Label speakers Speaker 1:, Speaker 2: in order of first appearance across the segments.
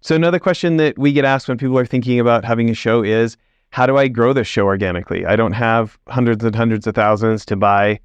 Speaker 1: So another question that we get asked when people are thinking about having a show is, how do I grow this show organically? I don't have hundreds and hundreds of thousands to buy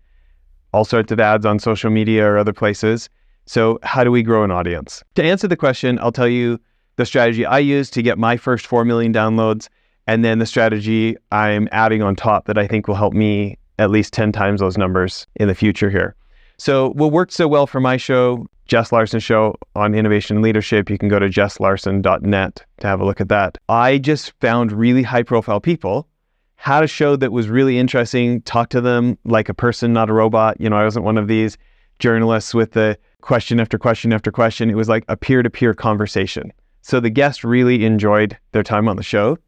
Speaker 1: all sorts of ads on social media or other places. So how do we grow an audience? To answer the question, I'll tell you the strategy I use to get my first 4 million downloads, and then the strategy I'm adding on top that I think will help me at least 10 times those numbers in the future here. So what worked so well for my show, Jess Larson Show on Innovation and Leadership, you can go to jesslarson.net to have a look at that. I just found really high profile people, had a show that was really interesting, talked to them like a person, not a robot. I wasn't one of these journalists with the question after question after question. It was like a peer-to-peer conversation. So the guests really enjoyed their time on the show.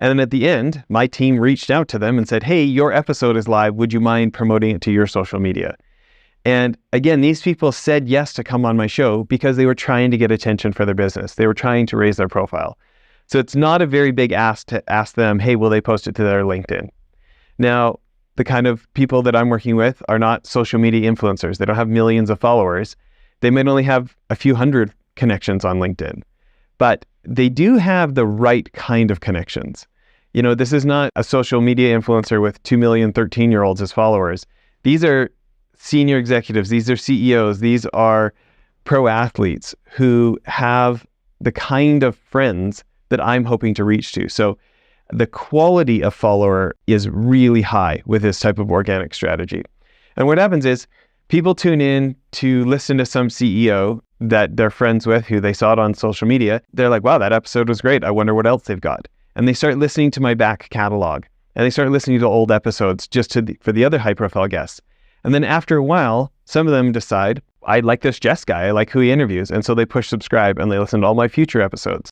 Speaker 1: And then at the end, my team reached out to them and said, hey, your episode is live. Would you mind promoting it to your social media? And again, these people said yes to come on my show because they were trying to get attention for their business. They were trying to raise their profile. So it's not a very big ask to ask them, hey, will they post it to their LinkedIn? Now, the kind of people that I'm working with are not social media influencers. They don't have millions of followers. They might only have a few hundred connections on LinkedIn, but they do have the right kind of connections. This is not a social media influencer with 2 million 13-year-olds as followers. These are senior executives. These are CEOs. These are pro athletes who have the kind of friends that I'm hoping to reach to. So the quality of follower is really high with this type of organic strategy. And what happens is people tune in to listen to some CEO that they're friends with, who they saw it on social media. They're like, wow, that episode was great. I wonder what else they've got. And they start listening to my back catalog, and they start listening to old episodes for the other high profile guests. And then after a while, some of them decide, I like this Jess guy. I like who he interviews. And so they push subscribe and they listen to all my future episodes.